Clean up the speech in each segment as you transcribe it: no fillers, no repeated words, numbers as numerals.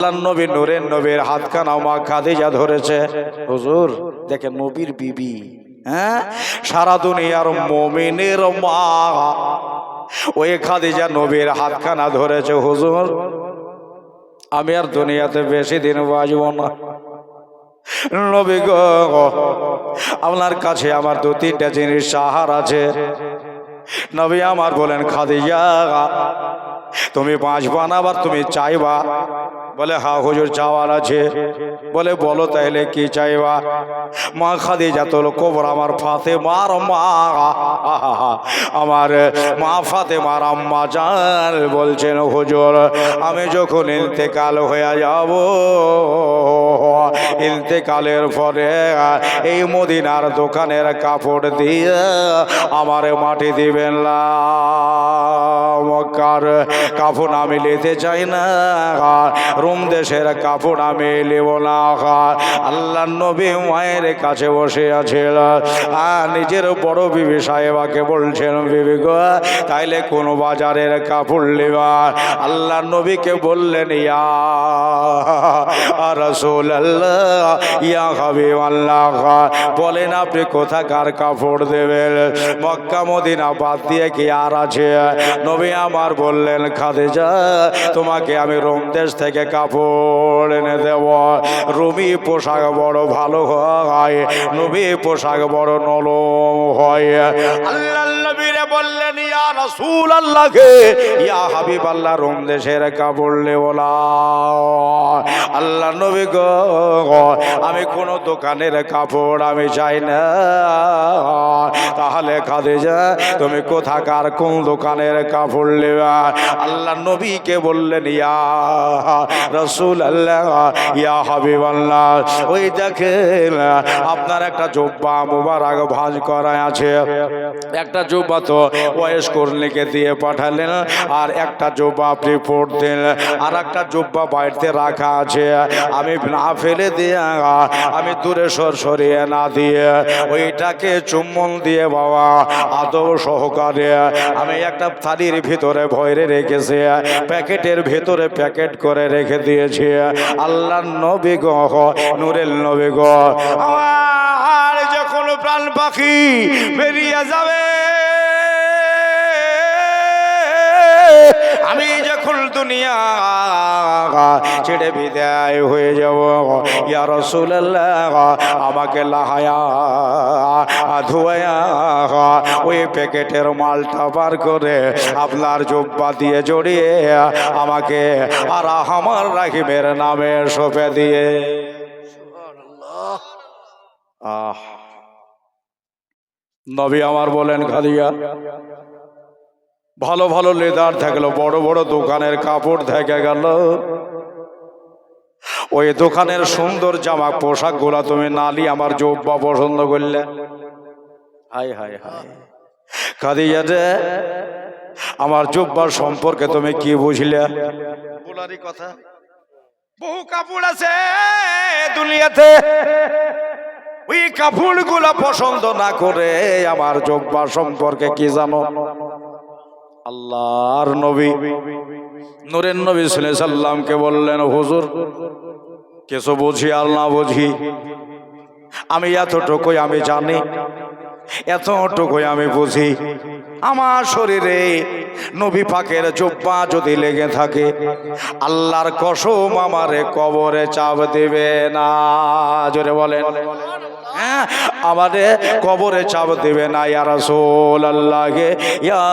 আল্লাহর নবী নূরের নবীর হাতখানা মা খাদিজা ধরেছে। হুজুর দেখেন নবীর বিবি, হ্যাঁ, সারা দুনিয়ার মুমিনের মা, ওই খাদিজা নবীর হাতখানা ধরেছে। হুজুর আমি আর দুনিয়াতে বেশি দিন বাঁচব না, নবী গো আপনার কাছে আমার দু তিনটা জিনিস চাহার আছে। নবী আমার বলেন, খাদিজা তুমি বাঁচবা না, আবার তুমি চাইবা? বলে হ্যাঁ হুজুর চাওয়ার আছে। বলে বলো তাইলে কি চাইবা? মা খাদিজাতুল কুবরা আমার ফাতেমার মা, আমার মা ফাতেমার আম্মা জান বলছেন, হুজুর আমি যখন ইন্তেকাল হয়ে যাব, ইন্তেকালের পরে এই মদিনার দোকানের কাপড় দিয়ে আমার মাটি দিবেন না, মক্কার কাপড় আমি নিতে চাই না, রোম দেশের কাপড় আমি নেব না। আল্লাহ নবী মায়ের কাছে বসে আছে, নিজের বড় বিবি সাহেবাকে বলছেন, বিবি গো তাইলে কোন বাজারের কাপড় নেবা? আল্লাহ নবীকে বললেন, ইয়া রাসূলুল্লাহ, ইয়া হাবিবাল্লাহ, বলেন আপনি কোথাকার কাপড় দেবেন? মক্কা মদিনা বাদ দিয়ে কি আর আছে? নবী আমার বললেন, খাদিজা তোমাকে আমি রোম দেশ থেকে কাপড় এনে দেব। রুমি পোশাক বড় ভালো হয়, নবী পোশাক বড় নরম হয়। আল্লাহ নবীরে বললেন, ইয়া রাসূলুল্লাহ, ইয়া হাবিবাল্লাহ, রোম দেশের কাপড় নেব না। আল্লাহ নবী গো আমি কোন দোকানের কাপড় আমি চাই না। তাহলে খাদিজা তুমি কোথাকার কোন দোকানের কাপড় নেবা? আল্লাহ নবীকে বললেন, ইয়া রাসূলুল্লাহ, ইয়া হাবিবাল্লাহ, ওই দেখেন আপনার একটা জুব্বা মুবারক ভাঁজ করা আছে, একটা জুব্বা তো ওয়েস কর্ণীকে দিয়ে পাঠালেন, আর একটা জুব্বা আপনি পরতেন, আর একটা জুব্বা বাড়িতে রাখা আছে, আমি না ফেলে দিয়ে আমি দূরে সরিয়ে না দিয়ে ওইটাকে চুম্বন দিয়ে বাবা আদব সহকারে আমি একটা থালির ভিতরে ভরে রেখেছি, প্যাকেটের ভিতরে প্যাকেট করে রেখে দিয়েছি। আল্লাহর নবী গো, নূরের নবী গো, আমার যখন প্রাণ পাখি বেরিয়ে যাবে, আমি যখন দুনিয়া ছেড়ে বিদায় হয়ে যাব, ইয়া রাসূলুল্লাহ আমাকে লাহায়া ধুয়া ওই প্যাকেটের মালটা বার করে আপনার জুব্বা দিয়ে জড়িয়ে আমাকে আর আমার রাহিমের নামে সঁপে দিয়ে। নবী আমার বলেন, খাদিজা ভালো ভালো লেদার থাকলো, বড় বড় দোকানের কাপড় থেকে গেল, ওই দোকানের সুন্দর জামা পোশাক গুলা তুমি নালি আমার জুব্বা পছন্দ করলে। হাই হাই হাই খাদিজা রে, আমার জুব্বার সম্পর্কে তুমি কি বুঝলে? বলারই কথা, বহু কাপড় আছে দুনিয়াতে, ওই কাপড় গুলা পছন্দ না করে আমার জুব্বা সম্পর্কে কি জানো? আল্লাহর নবী নূরের নবী সাল্লাল্লাহু আলাইহি সাল্লামকে বললেন, হুজুর কিছু বুঝি আর না বুঝি, আমি এতটুকুই আমি জানি, এতটুকুই আমি বুঝি, আমার শরীরে নবী পাকের জুব্বা যদি লেগে থাকে, আল্লাহর কসম আমারে কবরে চাপ দেবে না। জোরে বলেন, হ্যাঁ আমারে কবরে চাপ দেবে না। ইয়া রাসূলুল্লাহ, ইয়া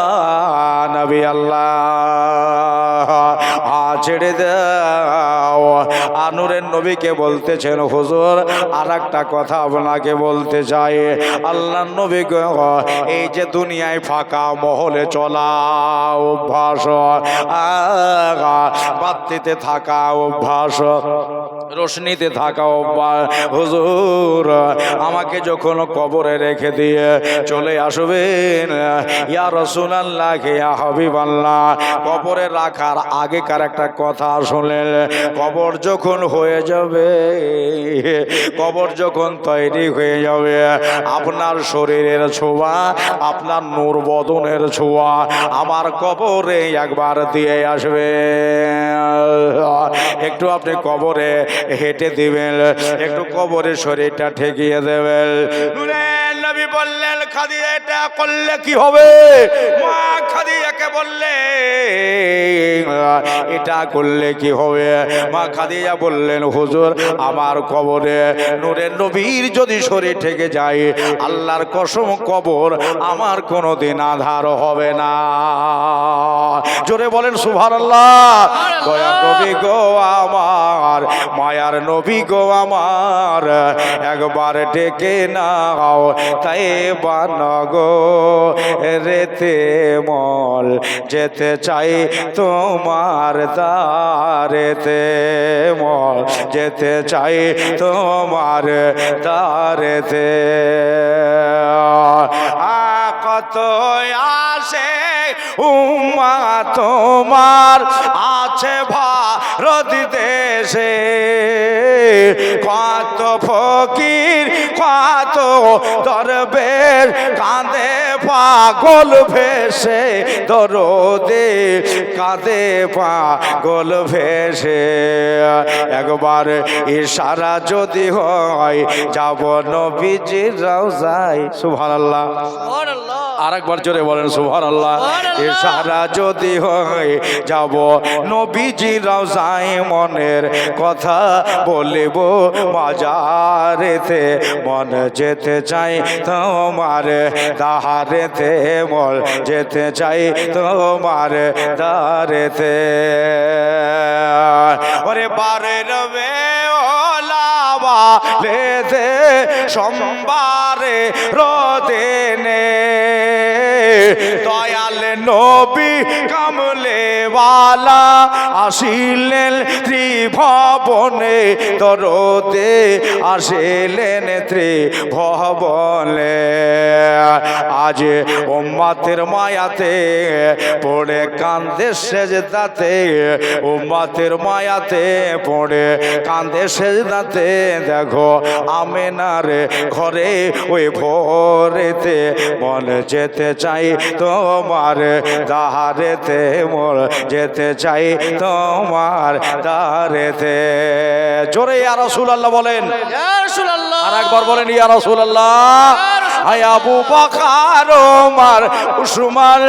নবী আল্লাহ, ছেড়ে দাও। নূরের নবীকে বলতেছেন, হুজুর আর একটা কথা আপনাকে বলতে চাই। আল্লাহ নবী গো, এই যে দুনিয়ায় ফাঁকা মহলে চলা অভ্যাস, বাতিতে থাকা অভ্যাস, রোশনিতে থাকা অভ্যাস, হুজুর আমাকে যখন কবরে রেখে দিয়ে চলে আসবেন ইয়া রাসূলুল্লাহ ইয়া হাবিবাল্লাহ, কবরে রাখার আগেকার একটা কথা শুনলেন, কবর যখন হয়ে যাবে, কবর যখন তৈরি হয়ে যাবে, আপনার শরীরের ছোঁয়া, আপনার নূর বদনের ছোঁয়া আমার কবরে একবার দিয়ে আসবে। একটু আপনি কবরে হেঁটে দিবেন, একটু কবরে শরীরটা ঠেকিয়ে দেবেন। নূরের নবী বললেন, খাদিজা এটা করলে কি হবে? মা খাদিজাকে বললে এটা করলে কি হবে? মা খাদিজা বললেন, হুজুর আমার কবরে নূরের নবীর যদি শরীর ঠেকে যায়, আল্লাহর কসম কবর আমার কোনোদিন আধার হবে না। জোরে বলেন সুবহানাল্লাহ। দয়ার নবী গো আমার, মায়ার নবী গো আমার, একবার ডেকে নাও তাই বানগো রেতে মল, যেতে চাই তোমার দারেতে মল, যেতে চাই তোমার দারেতে। কত আসে উম্মা তোমার আছে ভারত দেশে, কত ফকির কত দরবেশ কাঁদে পাগল ভেসে, দরদে কাঁদে পাগল ভেসে। একবার ইশারা যদি হয় যাব নবীজির রওজায়। সুবহানাল্লাহ। আরেকবার জোরে বলেন সুবহানাল্লাহ। ইশারা যদি হয় যাব নবীজির রওজায়, মনের কথা বলিব মাজারেতে, মন যেতে চাই তোমার দারেতে, মন যেতে চাই তোমার দারেতে। ওরে বারে রবে ওলাবা লেতে সোমবারে রোদেনে, দয়াল নবী কামলেওয়ালা আসিলেন ত্রিভুবনে, দরদে আসিলেন ত্রিভুবনে। আজ উম্মতের মায়াতে পড়ে কান্দে সেজদাতে, উম্মতের মায়াতে পড়ে কান্দে সেজদাতে, দেখো আমেনার ঘরে ওই ভোরেতে, মন যেতে চাই তোমার দারেতে, মন যেতে চাই তোমার দারেতে। জোরে ইয়া রাসূলুল্লাহ বলেন। ইয়া রাসূলুল্লাহ। আর একবার বলেন ইয়া রাসূলুল্লাহ। হায় আবু বকর ওমর উসমান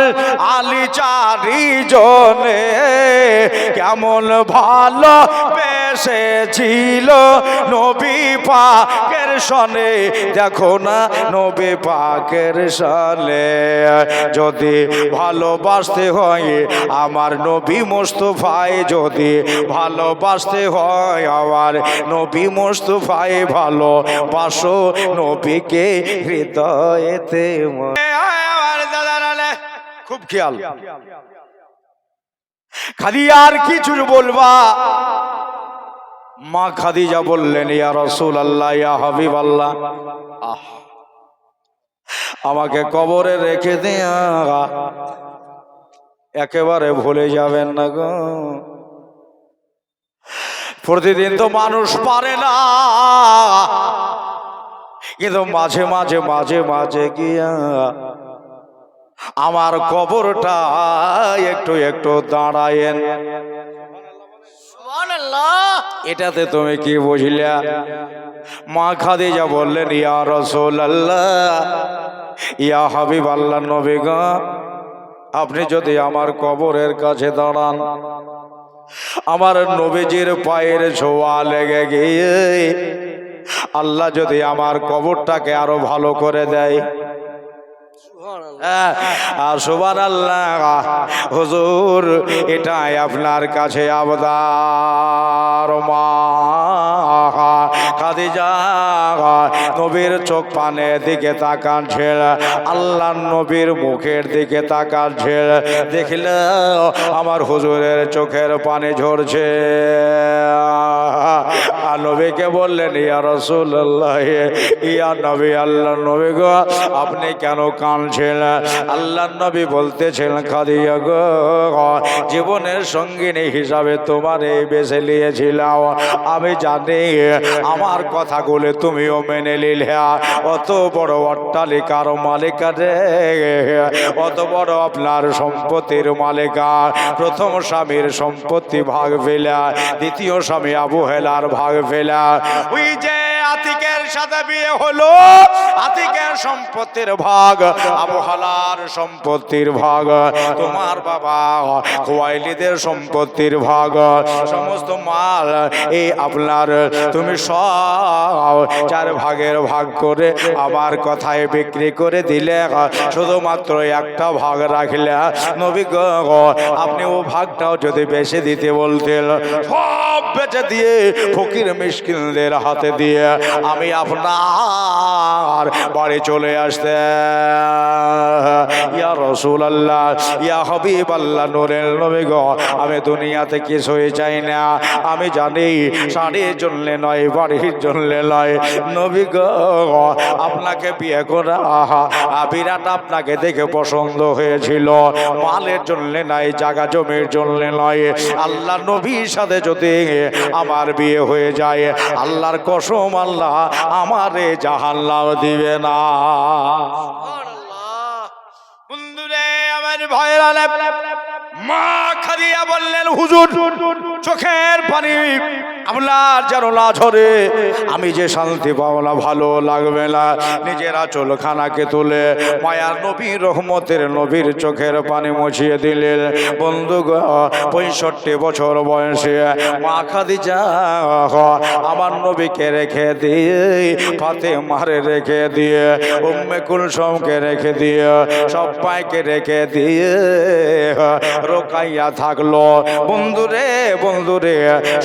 আলী চারিজনে কেমন ভালো বেসেছিল নবী পাকের সনে, দেখো না নবী পাকের সনে। যদি ভালোবাসতে হয় আমার নবী মুস্তাফায়, যদি ভালোবাসতে হয় আমার নবী মুস্তাফায়, ভালোবাসো নবীকে হৃদয়েতে। খুব খেয়াল, খালি আর কিছু বলবা? মা খাদিজা বললেন, ইয়া রাসূলুল্লাহ ইয়া হাবিবাল্লাহ, আমাকে কবরে রেখে দিয়া একেবারে ভুলে যাবেন না গো। প্রতিদিন তো মানুষ পারে না, কিন্তু মাঝে মাঝে মাঝে মাঝে গিয়া আমার কবরটা একটু একটু দাঁড়ায়েন। এটাতে তুমি কি বুঝলা? মা খাদিজা বললেন, ইয়া রাসূলুল্লাহ ইয়া হাবিবাল্লাহ, নবী গো আপনি যদি আমার কবরের কাছে দাঁড়ান, আমার নবীজির পায়ের ছোঁয়া লেগে গিয়ে আল্লাহ যদি আমার কবরটাকে আরো ভালো করে দেয়, সুবহানাল্লাহ হুজুর এটাই আপনার কাছে আবদার। মা খাদিজা নবীর চোখ পানের দিকে তাকাচ্ছিল, আল্লাহ নবীর মুখের দিকে তাকাচ্ছিল, দেখল আমার হুজুরের চোখের পানি ঝরছে। আর নবী নবীকে বললেন ইয়া রাসূলুল্লাহ, ইয়া নবী, আল্লাহর নবী গো, আপনি কেন কাঁদছেন? আল্লাহর নবী বলতেছেন, খাদিজা গো, জীবনের সঙ্গিনী হিসাবে তোমার এই বেছে নিয়েছিলাম, আমি জানি আমার কথাগুলো তুমিও মেনে নিলে। অত বড় অট্টালিকার মালিকা রে, অত বড় আপনার সম্পত্তির মালিকা, প্রথম স্বামীর সম্পত্তি ভাগ ফেলা, দ্বিতীয় স্বামী আবু হেলার ভাগ ফেলা, ওই যে আতিকের সাথে বিয়ে হলো, আতিকের সম্পত্তির ভাগ, আবু হালার সম্পত্তির ভাগ, তোমার বাবা খুয়াইলিদের সম্পত্তির ভাগ, সমস্ত মাল এই আপনার তুমি সব চার ভাগের ভাগ করে আমার কথায় বিক্রি করে দিলে, শুধুমাত্র একটা ভাগ রাখলে। নবী গো, আপনি ও ভাগটাও যদি বেশি দিতে বলতেন, সব বেচে দিয়ে ফকির মিসকিনদের হাতে দিয়ে আমি আপনার বাড়ি চলে আসতে। ইয়া রাসূলুল্লাহ, ইয়া হাবিবাল্লাহ, নূরের নবী গো, আমি দুনিয়াতে কিছুই চাই না। আমি জানি শাড়ির জন্য নয়, বাড়ির জন্য নয়, নবী গো, আপনাকে বিয়ে করা বিরাট আপনাকে দেখে পছন্দ হয়েছিল, মালের জন্য নয়, জায়গা জমির জন্য নয়। আল্লাহ নবীর সাথে যদি আমার বিয়ে হয়ে যায়, আল্লাহর কসম, আল্লাহ আমারে জাহান্নাম দিবে না। বন্ধুরে আমার ভাইরা, মা খাদিজা বললেন, হুজুর চোখের পানি আপনার যেন না ঝরে, আমি যে শান্তি পাবো না, ভালো লাগবে না। নিজের আঁচলখানাকে তুলে মায়ার নবীর, রহমতের নবীর চোখের পানি মুছিয়ে দিলেন। বন্ধু গো, 65 বছর বয়সে মা খাদিজা আমার নবীকে রেখে দিয়ে, ফাতেমারে রেখে দিয়ে, উম্মে কুলসুমকে রেখে দিয়ে, সবাইকে রেখে দিয়ে রোকাইয়া থাকলো। বন্ধুরে, বন্ধুরে,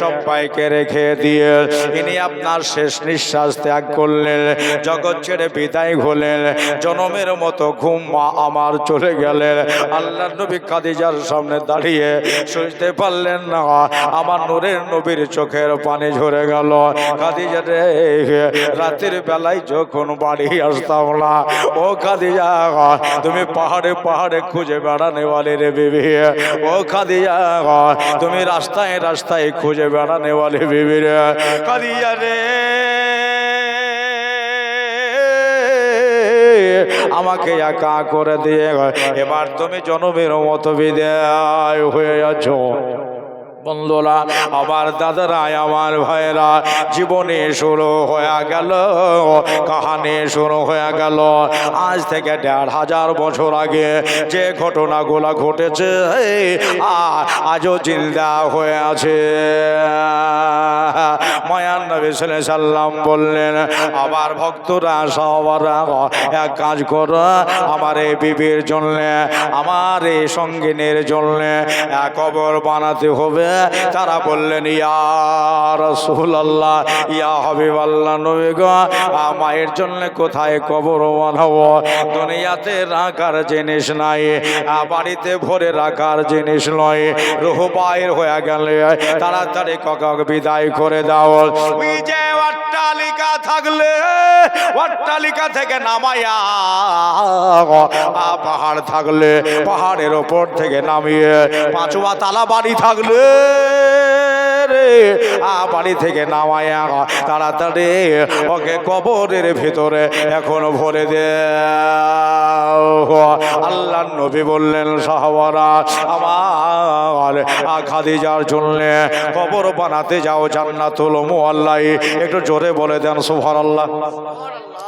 সবাইকে রেখে দিয়ে ইনি আপনার শেষ নিঃশ্বাস ত্যাগ করলেন, জগৎ ছেড়ে বিদায় হলেন। জনমের মতো ঘুম মা আমার চলে গেলেন। আল্লাহ নবী খাদিজার সামনে দাঁড়িয়ে সইতে পারলেন না, আমার নূরের নবীর চোখের পানি ঝরে গেল। খাদিজা রে, রাতের বেলায় যখন বাড়ি আসতাম না, ও খাদিজা, তুমি পাহাড়ে পাহাড়ে খুঁজে বেড়ানে वाले रे बीबी, ও খাদিজা, তুমি রাস্তায় রাস্তায় খুঁজে বেড়ানে वाले बीबी রে। খাদিজা রে, আমাকে একা করে দিয়ে এবার তুমি জনমের মতো বিদায় হয়ে আছো। বন্ধুরা, আমার দাদারা, আমার ভাইরা, জীবনে শুরু হয়ে গেল, কাহানি শুরু হয়ে গেল। আজ থেকে 1500 বছর আগে যে ঘটনাগুলো ঘটেছে আজও জিন্দা হয়ে আছে। মায়ান নবী সাল্লাল্লাহু আলাইহি সাল্লাম বললেন, আবার ভক্তরা সবারা এক কাজ করো, আমার এই বিবির জন্য, আমার এই সঙ্গিনীর জন্য কবর বানাতে হবে। তারা বললেন, ইয়া রাসূলুল্লাহ, ইয়া হাবিবাল্লাহ, নবী গো, মায়ের জন্য কোথায় কবর বানাবো? দুনিয়াতে রাখার জিনিস নাই, বাড়িতে ভরে রাখার জিনিস নয়। রূহ বাইর হয়ে গেলে তাড়াতাড়ি কাকাক বিদায় করে দাও। ওই যে অট্টালিকা থাকলে অট্টালিকা থেকে নামাইয়া, পাহাড় থাকলে পাহাড়ের ওপর থেকে নামিয়ে, 5 তালা বাড়ি থাকলে বাড়ি থেকে নামাইয়া তাড়াতাড়ি ওকে কবরের ভিতরে এখন ভরে দে। আল্লাহ নবী বললেন, সাহাবারা, আমার খাদিজার জন্য কবর বানাতে যাও জান্নাতুল মুআল্লা। একটু জোরে বলে দেন সুবহানাল্লাহ।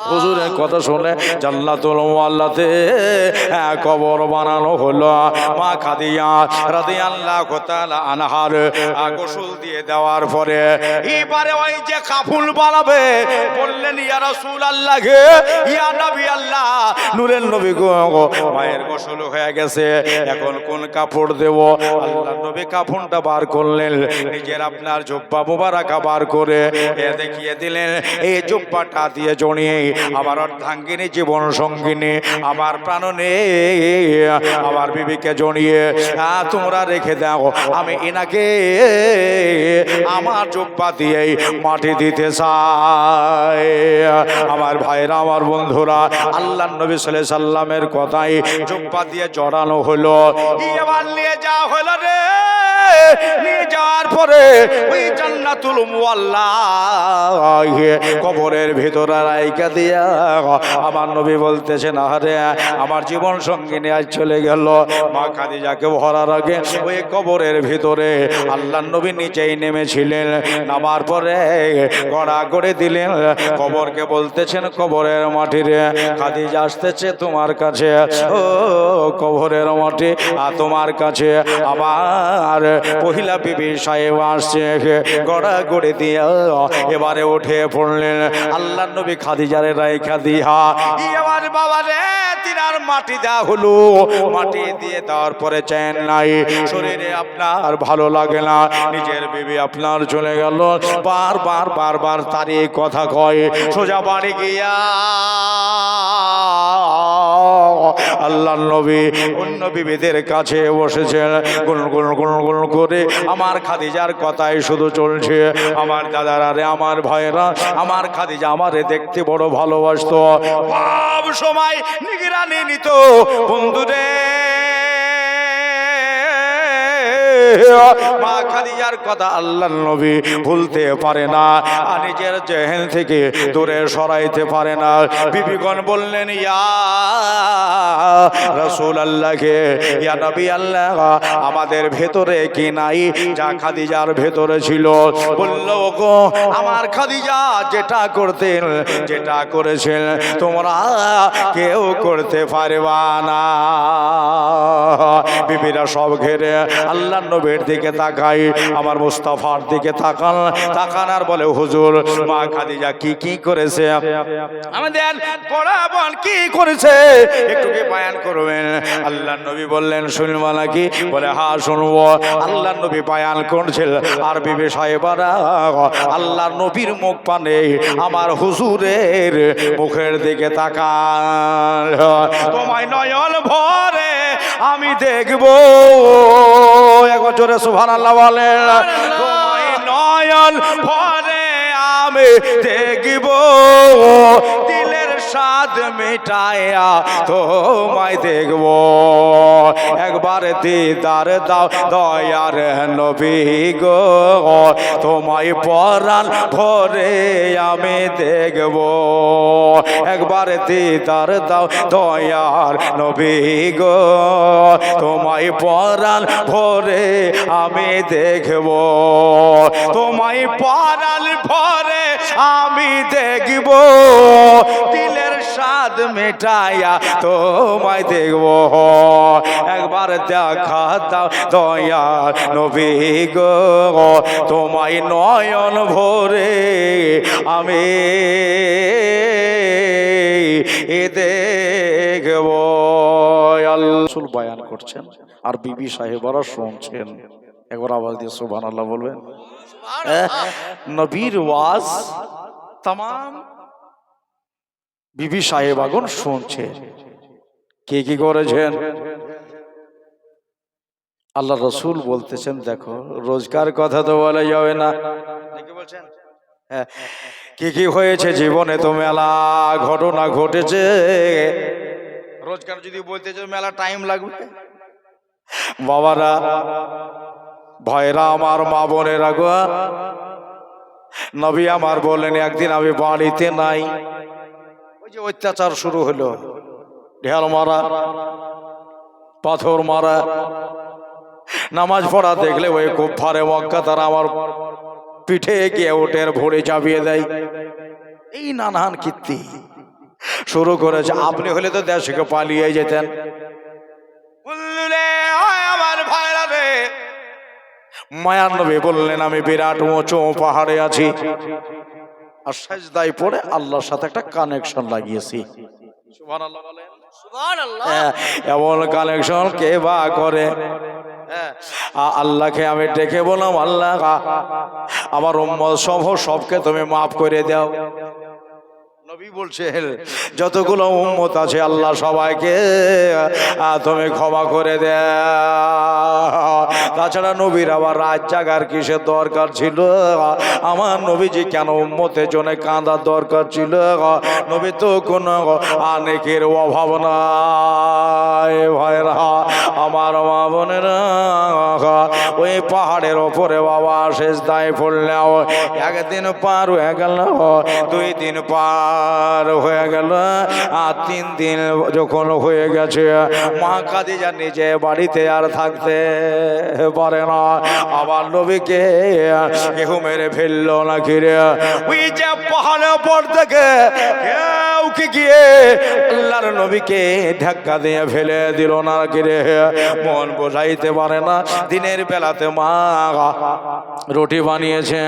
হুজুরের কথা শুনে জান্নাতুল মুআল্লাতে কবর বানানো হলো। মা খাদিজা রাদিয়াল্লাহু তাআলা আনহার গোসল দিয়ে দেওয়ার পরে এবারে ওই যে কাফন বানাবে, বললেন, ইয়া রাসূলুল্লাহ, ইয়া নবী আল্লাহ, নূরের নবী গো, মায়ের গোসল হয়ে গেছে, এখন কোন কাপড় দেব? আল্লাহ নবী কাফনটা বার করলেন, নিজের আপনার জুব্বা মুবারাকা বার করে দেখিয়ে দিলেন, এই জুব্বাটা দিয়ে জড়িয়ে আমার অর্ধাঙ্গিনী, জীবন সঙ্গিনী, আমার প্রাণনে আমার বিবিকে জড়িয়ে তোমরা রেখে দাও, আমি এনাকে আমার জুব্বা দিয়েই মাটি দিতে চায়। আমার ভাইরা, আমার বন্ধুরা, আল্লাহ নবী সাল্লাল্লাহু আলাইহি সাল্লামের কথাই জুব্বা দিয়ে জড়ানো হলো। এবার নিয়ে যাওয়া হলো রে। নিয়ে যাওয়ার পরে ওই জান্নাতুল মুআল্লা কবরের ভিতরে রাইখা দিয়া আমার নবী বলতেছেন, আরে আমার জীবন সঙ্গিনী আজ চলে গেল। মা খাদিজাকে ভরার আগে ওই কবরের ভিতরে আল্লাহ নবী নিচেই নেমেছিলেন। নামার পরে গড়া করে দিলেন কবরকে, বলতেছেন, কবরের মাটিরে খাদিজা আসতেছে তোমার কাছে। ও কবরের মাটি তোমার কাছে আমার পহিলা বিবি সাহেব আসছে। গড়া করে দিয়া এবারে উঠে পড়লেন আল্লাহ নবী খাদিজারে রাইখা দিয়া। এবার বাবা রে তিনার মাটি দেওয়া হলো। মাটি দিয়ে দেওয়ার পরে চেন নাই, শরীরে আপনার ভালো লাগে না, নিজের বিবি আপনার চলে গেল। বারবার বারবার তারই কথা কয়। সোজা বাড়ি গিয়া আল্লাহ নবী অন্য বিবিদের কাছে বসেছেন। গুন গুন গুন গুন করে আমার খাদিজার কথাই শুধু চলছে। আমার দাদারা রে, আমার ভাইরা, আমার খাদিজা আমারে দেখতে বড় ভালোবাসতো, সব সময় নিগরানি নিত। বন্ধুরে, মা খাদিজার কথা আল্লাহর নবী ভুলতে পারে না, আর নিজের জেহেন থেকে দূরে সরাইতে পারে না। বিবিগণ বললেন, ইয়া রাসূলুল্লাহকে, ইয়া নবী আল্লাহ, আমাদের ভেতরে কি নাই যা খাদিজার ভেতরে ছিল? বলল, গো আমার খাদিজা যেটা করতেন, যেটা করেছেন, তোমরা কেউ করতে পারবা না। বিবিরা সব ঘেরে আল্লাহ নবীর দিকে তাকাই, আমার মুস্তাফার দিকে তাকান। তাকানার বলে, হুজুর মা খাদিজা কি কি করেছে? আমাদের বড় বোন কি করেছে একটু কি বয়ান করবেন? আল্লাহ নবী বললেন, শুনবা নাকি? বলে, হ্যাঁ শুনবো। আল্লাহ নবী বয়ান করছিল, আর বিবি সাহেবারা আল্লাহ নবীর মুখ পানে আমার হুজুরের মুখের দিকে তাকান। তোমায় নয়ন ভরে আমি দেখবো। একবার জোরে সুবহানাল্লাহ বলেন। তোমায় নয়ন ভরে আমি দেখব, দিলের স্বাদ মিটায়া তোমায় দেখব। একবার দিদার দাও দয়ার নবী গো, তোমায় পরাণ ভরে আমি দেখব। একবার দিদার দাও দয়ার নবী গো, তোমায় পরাণ ভরে আমি দেখব। তোমায় পরাণ ভরে আমি দেখব, দিলের স্বাদ মেটায়া তোমায় দেখব। একবার দেখা দাও দয়ার নবী গো, তোমায় নয়ন ভরে আমি দেখব। আল্লাহ বয়ান করছেন আর বিবি সাহেবরা শুনছেন। একবার আওয়াজ দিয়ে সুবহানাল্লাহ বলবেন। নবীর ওয়াজ তাম বিবি সাহেবাগণ শুনছে। কে কি করেছেন? আল্লাহ রসুল বলতেছেন, দেখো রোজকার কথা তো বলা যাবে না, কি কি হয়েছে জীবনে, তো মেলা ঘটনা ঘটেছে। রোজকার যদি বলতে চাই মেলা টাইম লাগবে। বাবারা, ভাইরা, আমার মা বোনেরা গো, নবী আমার বললেন, একদিন আমি বাড়িতে নাই, ওই যে অত্যাচার শুরু হলো, ঢেল মারা, পাথর মারা, নামাজ পড়া দেখলে ওই কুফারে মক্কা তারা আমার পিঠে গিয়ে ওটের ভরে চাপিয়ে দেয়। এই নানান কীর্তি শুরু করেছে। আপনি হলে তো দেশ থেকে পালিয়ে যেতেন। আমার ভাইরা রে, মায়ার নবী বললেন, আমি বিরাট উঁচু পাহাড়ে আছি, আর সাজদায় পড়ে আল্লাহর সাথে একটা কানেকশন লাগিয়েছি। সুবহানাল্লাহ বলেন। সুবহানাল্লাহ। এমন কানেকশন কে বা করে? আল্লাহকে আমি ডেকে বললাম, আল্লাহ আমার উম্মত সব সবকে তুমি মাফ করে দাও। নবী বলছেন যতগুলো উম্মত আছে আল্লাহ সবাইকে তুমি ক্ষমা করে দে। তাছাড়া নবীর আবার রাত জাগার কিসের দরকার ছিল? আমার নবীজি কেন উম্মতের জন্য কাঁদার দরকার ছিল? নবী তো কোনো আনেকের অভাব নাই ভাইরা, আমার মা বোনেরা। ওই পাহাড়ের ওপরে বাবা শেষ দায় পড়লেও একদিন পার হয়ে গেল, 2 দিন পার হয়ে গেল, আর 3 দিন যখন হয়ে গেছে মা খাদিজা নিজে বাড়িতে আর থাকতে পারে না। আবার নবীকে কেউ মেরে ফেললো না ঘিরে ওই যে পাহাড়ের ওপর থেকে কেউ কি গিয়ে আল্লাহর নবীকে ধাক্কা দিয়ে ফেলে দিল না ঘিরে। মন বোঝাইতে পারে না। দিনের বেলাতে মা রুটি বানিয়েছে,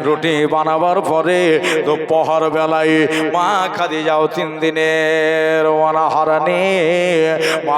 রুটি বানাবার পরে তো পহর বেলায় মা খাদিজাও 3 দিনের অনাহারে মা